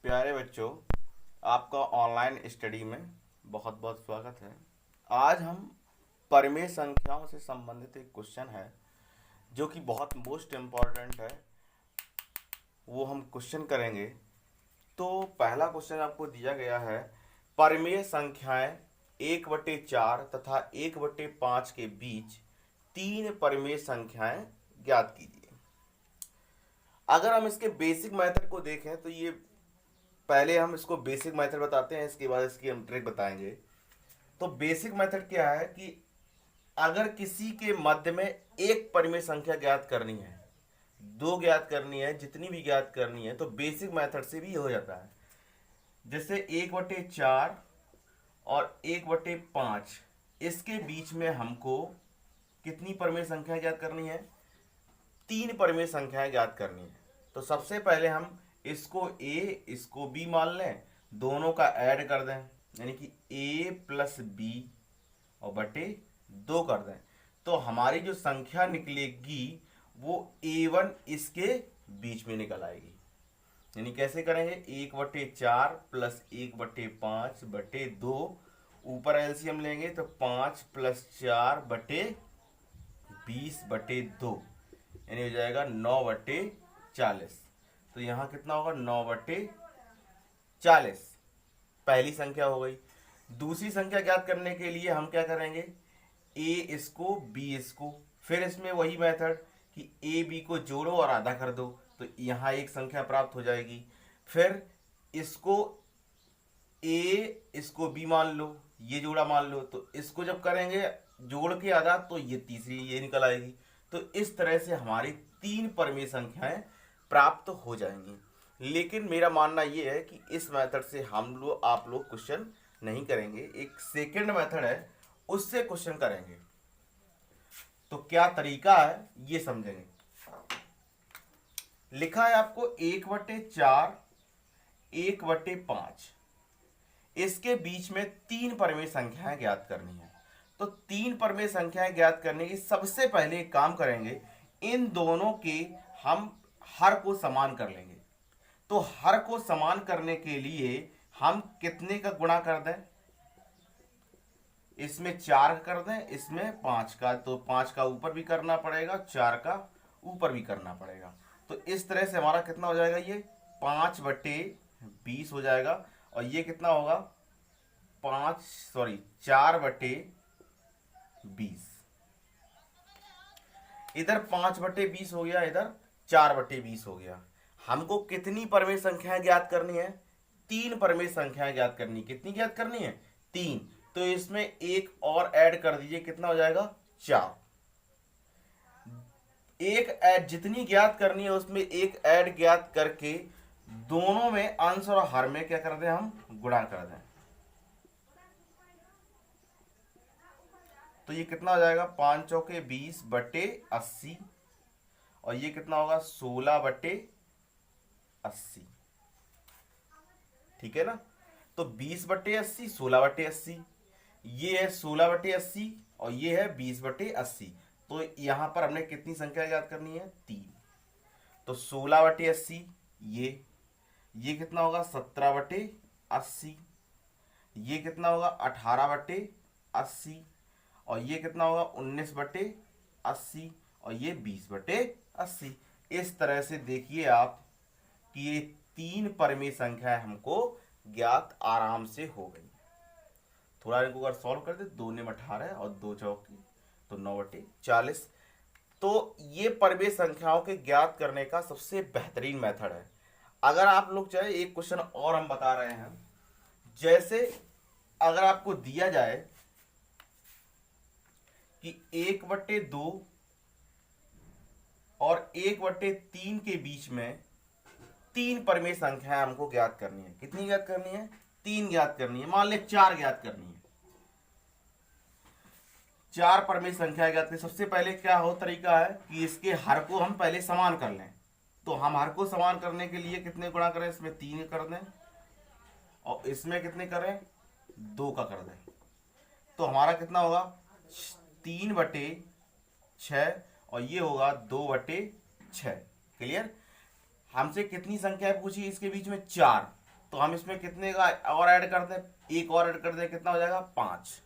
प्यारे बच्चों, आपका ऑनलाइन स्टडी में बहुत बहुत स्वागत है। आज हम परिमेय संख्याओं से संबंधित एक क्वेश्चन है जो कि बहुत मोस्ट इम्पॉर्टेंट है, वो हम क्वेश्चन करेंगे। तो पहला क्वेश्चन आपको दिया गया है, परिमेय संख्याएं 1/4 तथा 1/5 के बीच तीन परिमेय संख्याएं ज्ञात कीजिए। अगर हम इसके बेसिक मेथड को देखें तो ये पहले हम इसको बेसिक मेथड बताते हैं, इसके बाद इसकी हम ट्रिक बताएंगे। तो बेसिक मेथड क्या है कि अगर किसी के मध्य में एक परिमेय संख्या ज्ञात करनी है, दो ज्ञात करनी है, जितनी भी ज्ञात करनी है, तो बेसिक मेथड से भी हो जाता है। जैसे 1/4 और 1/5 इसके बीच में हमको कितनी परिमेय संख्या ज्ञात करनी है? तीन परिमेय संख्याएं ज्ञात करनी है। तो सबसे पहले हम इसको ए इसको बी मान लें, दोनों का ऐड कर दें, यानी कि ए प्लस बी और बटे 2 कर दें। तो हमारी जो संख्या निकलेगी वो A1 इसके बीच में निकल आएगी। यानी कैसे करेंगे? 1/4 प्लस 1/5 बटे 2, ऊपर एलसीएम लेंगे तो 5 + 4 बटे 20 बटे 2, यानी हो जाएगा 9/40। तो यहाँ कितना होगा? 9/40 पहली संख्या हो गई। दूसरी संख्या ज्ञात करने के लिए हम क्या करेंगे? ए इसको बी इसको, फिर इसमें वही मेथड कि ए बी को जोड़ो और आधा कर दो, तो यहाँ एक संख्या प्राप्त हो जाएगी। फिर इसको ए इसको बी मान लो, ये जोड़ा मान लो, तो इसको जब करेंगे जोड़ के आधा तो ये तीसरी ये निकल आएगी। तो इस तरह से हमारी तीन परिमेय संख्याएं प्राप्त हो जाएंगी। लेकिन मेरा मानना ये है कि इस मेथड से आप लोग क्वेश्चन नहीं करेंगे, एक सेकंड मेथड है उससे क्वेश्चन करेंगे। तो क्या तरीका है ये समझेंगे। लिखा है आपको 1/4 1/5 इसके बीच में तीन परिमेय संख्याएं ज्ञात करनी है। तो तीन परिमेय संख्याएं ज्ञात करने की सबसे पहले एक काम करेंगे, इन दोनों के हम हर को समान कर लेंगे। तो हर को समान करने के लिए हम कितने का गुणा कर दें? इसमें 4 कर दें, इसमें 5 का, तो 5 का ऊपर भी करना पड़ेगा, 4 का ऊपर भी करना पड़ेगा। तो इस तरह से हमारा कितना हो जाएगा? ये 5/20 हो जाएगा। और ये कितना होगा? 4/20। इधर 5/20 हो गया, इधर 4/20 हो गया। हमको कितनी परिमेय संख्याएं ज्ञात करनी है? तीन परिमेय संख्याएं ज्ञात करनी। कितनी ज्ञात करनी है? तीन। तो इसमें एक और ऐड कर दीजिए, कितना हो जाएगा? 4। एक ऐड जितनी ज्ञात करनी है उसमें एक ऐड ज्ञात करके दोनों में अंश और हर में क्या कर दें? हम गुणा कर दें। तो ये कितना हो जाएगा? 5 चौके 20 बटे 80, और ये कितना होगा? 16/80। ठीक है ना? तो 20/80 16/80, ये है 16/80 और ये है 20/80। तो यहां पर हमने कितनी संख्या ज्ञात करनी है? 3। तो 16/80 ये कितना होगा? 17/80, ये कितना होगा? 18/80, और ये कितना होगा? 19/80, और ये 20/80। इस तरह से देखिए आप कि ये तीन परिमेय संख्याएं हमको ज्ञात आराम से हो गई। थोड़ा इनको अगर सॉल्व कर दे, 2 ने 18 और 2 चौकी तो 9/40। तो ये परिमेय संख्याओं के ज्ञात करने का सबसे बेहतरीन मेथड है। अगर आप लोग चाहे एक क्वेश्चन और हम बता रहे हैं, जैसे अगर आपको दिया जाए कि 1/2 और 1/3 के बीच में तीन परिमेय संख्याएं हमको ज्ञात करनी है। कितनी ज्ञात करनी है? 3 ज्ञात करनी है। मान ले 4 ज्ञात करनी है। 4 परिमेय संख्या ज्ञात करनी। सबसे पहले क्या हो तरीका है कि इसके हर को हम पहले समान कर लें। तो हम हर को समान करने के लिए कितने गुणा करें? इसमें 3 कर दें, और इसमें कितने करें? 2 का कर दें। तो हमारा कितना होगा? 3/6, और ये होगा 2/6। क्लियर? हमसे कितनी संख्या पूछी? इसके बीच में 4। तो हम इसमें कितने का और ऐड कर दें, एक और ऐड कर दें, कितना हो जाएगा 5।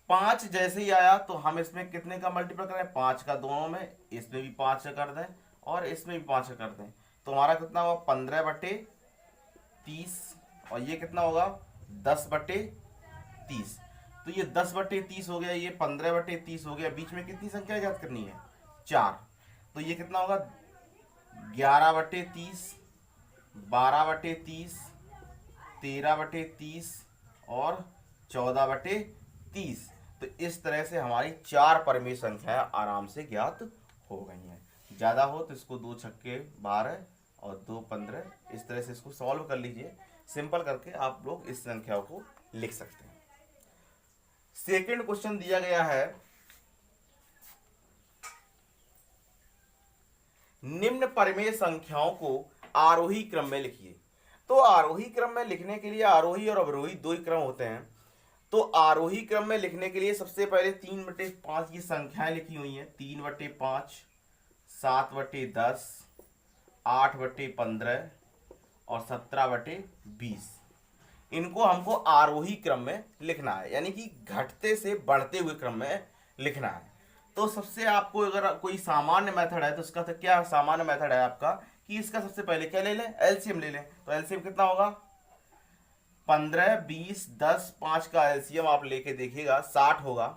5 जैसे ही आया तो हम इसमें कितने का मल्टीपल करें, 5 का दोनों में, इसमें भी 5 का कर दें और इसमें भी 5 का कर दें, तो हमारा कितना होगा 15/30, और ये कितना होगा 10/30। तो ये 10/30 हो गया, ये 15/30 हो गया, बीच में कितनी संख्या याद करनी है 4, तो ये कितना होगा 11/30, 12/30, 13/30 और 14/30। तो इस तरह से हमारी 4 परिमेय संख्याएं आराम से ज्ञात हो गई हैं। ज़्यादा हो तो इसको 2 छक्के 12 और 2 15, इस तरह से इसको सॉल्व कर लीजिए। सिंपल करके आप लोग इस संख्या को लिख सकते हैं। सेकंड क्वेश्चन दिया गया है, निम्न परिमेय संख्याओं को आरोही क्रम में लिखिए। तो आरोही क्रम में लिखने के लिए आरोही और अवरोही दो ही क्रम होते हैं। तो आरोही क्रम में लिखने के लिए सबसे पहले 3/5 की संख्याएं लिखी हुई हैं, 3/5, 7/10, 8/15 और 17/20। इनको हमको आरोही क्रम में लिखना है, यानी कि घटते से बढ़ते हुए क्रम में लिखना है। तो सबसे आपको अगर कोई सामान्य मेथड है तो इसका तो क्या सामान्य मेथड है आपका कि इसका सबसे पहले क्या ले लें, एलसीएम ले लें। तो एलसीएम कितना होगा 15, 20, 10, 5 का एलसीएम आप लेके देखिएगा 60 होगा।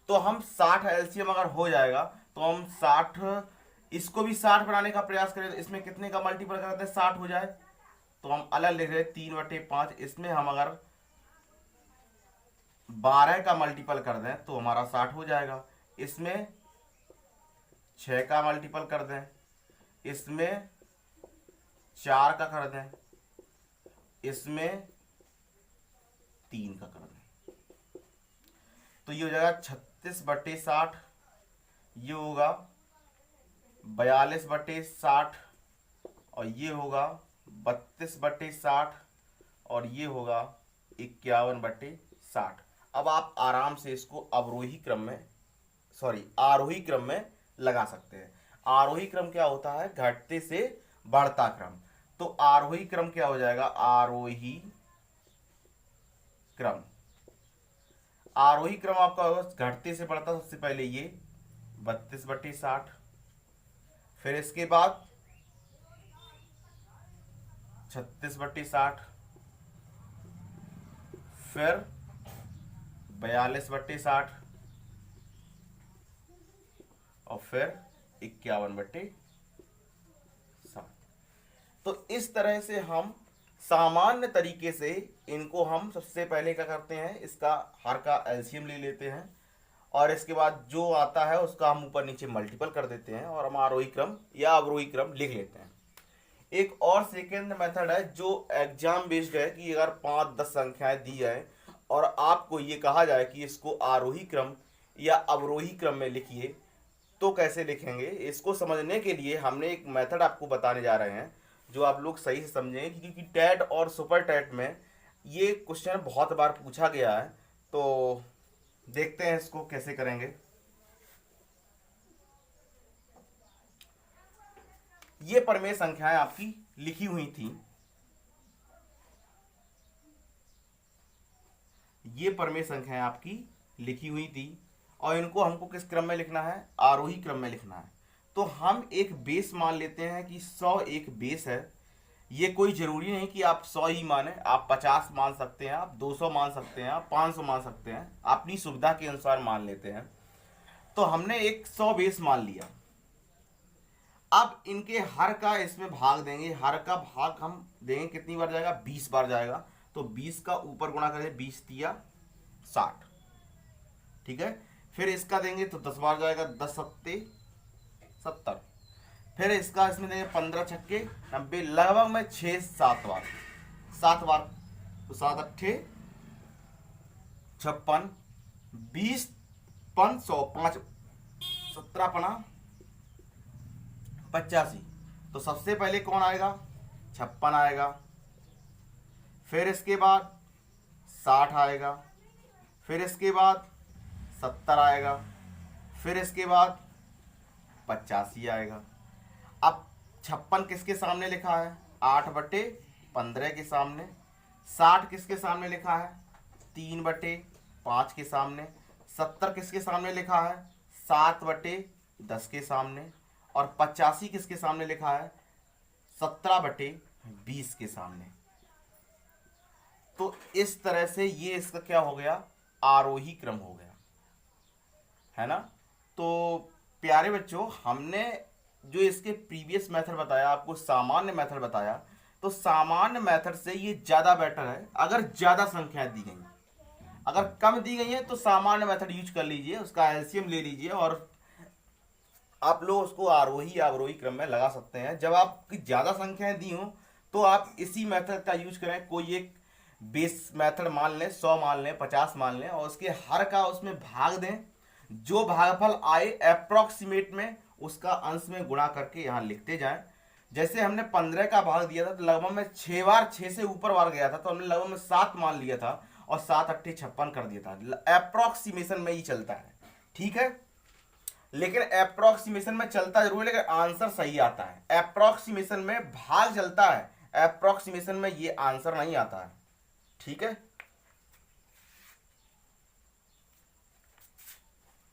तो हम 60 एलसीएम अगर हो जाएगा तो हम 60, इसको भी 60 बनाने का प्रयास करें तो इसमें कितने का मल्टीपल करते हैं 60 हो जाए। तो हम अलग लिख रहे हैं 3/5, इसमें हम अगर 12 का मल्टीपल कर दें तो हमारा 60 हो जाएगा। इसमें 6 का मल्टीपल कर दें, इसमें 4 का कर दें, इसमें 3 का कर दें, तो ये हो जाएगा 36/60, ये होगा 42/60 और ये होगा 32/60 और ये होगा 51/60। अब आप आराम से इसको अवरोही क्रम में आरोही क्रम में लगा सकते हैं। आरोही क्रम क्या होता है, घटते से बढ़ता क्रम। तो आरोही क्रम क्या हो जाएगा, आरोही क्रम आपका होगा घटते से बढ़ता, सबसे पहले ये 32/60, फिर इसके बाद 36/60, फिर 42/60 और फिर 51/60। तो इस तरह से हम सामान्य तरीके से इनको हम सबसे पहले क्या करते हैं, इसका हर का एलसीएम ले लेते हैं और इसके बाद जो आता है उसका हम ऊपर नीचे मल्टीपल कर देते हैं और हम आरोही क्रम या अवरोही क्रम लिख लेते हैं। एक और सेकेंड मेथड है जो एग्जाम बेस्ड है कि अगर 5-10 संख्याएं दी जाए और आपको ये कहा जाए कि इसको आरोही क्रम या अवरोही क्रम में लिखिए, तो कैसे लिखेंगे। इसको समझने के लिए हमने एक मेथड आपको बताने जा रहे हैं जो आप लोग सही से समझेंगे, क्योंकि टेट और सुपर टेट में ये क्वेश्चन बहुत बार पूछा गया है। तो देखते हैं इसको कैसे करेंगे। ये परिमेय संख्याएं आपकी लिखी हुई थी, ये परिमेय संख्याएं आपकी लिखी हुई थी और इनको हमको किस क्रम में लिखना है, आरोही क्रम में लिखना है। तो हम एक बेस मान लेते हैं कि 100 एक बेस है। ये कोई जरूरी नहीं कि आप 100 ही माने, आप 50 मान सकते हैं, आप 200 मान सकते हैं, आप 500 मान सकते हैं, अपनी सुविधा के अनुसार मान लेते हैं। तो हमने एक 100 बेस मान लिया। अब इनके हर का इसमें भाग देंगे, हर का भाग हम देंगे कितनी बार जाएगा, 20 बार जाएगा। तो 20 का ऊपर गुणा करें, 20 तिया 60, ठीक है। फिर इसका देंगे तो 10 बार जाएगा, 10 सत्ते 70। फिर इसका इसमें देंगे 15 छक्के 90, लगभग में 6-7 बार, 7 बार। तो 7 अट्ठे 56, 20 5 100, 5 17 पना 85। तो सबसे पहले कौन आएगा, 56 आएगा, फिर इसके बाद 60 आएगा, फिर इसके बाद 70 आएगा, फिर इसके बाद 85 आएगा। अब 56 किसके सामने लिखा है, 8/15 के सामने। 60 किसके सामने लिखा है, 3/5 के सामने। 70 किसके सामने लिखा है, 7/10 के सामने। और 85 किसके सामने लिखा है, 17/20 के सामने। तो इस तरह से ये इसका क्या हो गया, आरोही क्रम हो गया, है ना। तो प्यारे बच्चों, हमने जो इसके प्रीवियस मेथड बताया आपको, सामान्य मेथड बताया, तो सामान्य मेथड से ये ज़्यादा बेटर है अगर ज़्यादा संख्या दी गई। अगर कम दी गई है तो सामान्य मेथड यूज कर लीजिए, उसका एलसीएम ले लीजिए और आप लोग उसको आरोही अवरोही क्रम में लगा सकते हैं। जब आपकी ज़्यादा संख्याएं दी हों तो आप इसी मेथड का यूज करें। कोई एक बेस मेथड मान लें, 100 मान लें, 50 मान लें, और उसके हर का उसमें भाग दें। जो भागफल आए अप्रोक्सीमेट में उसका अंश में गुणा करके यहाँ लिखते जाएं। जैसे हमने 15 का भाग दिया था तो लगभग में 6 बार 6 से ऊपर बार गया था, तो हमने लगभग में 7 मान लिया था और 7 अट्ठे 56 कर दिया था। अप्रोक्सीमेशन में ही चलता है, ठीक है। लेकिन अप्रोक्सीमेशन में चलता जरूर है, लेकिन आंसर सही आता है। अप्रोक्सीमेशन में भाग चलता है, अप्रोक्सीमेशन में ये आंसर नहीं आता है, ठीक है।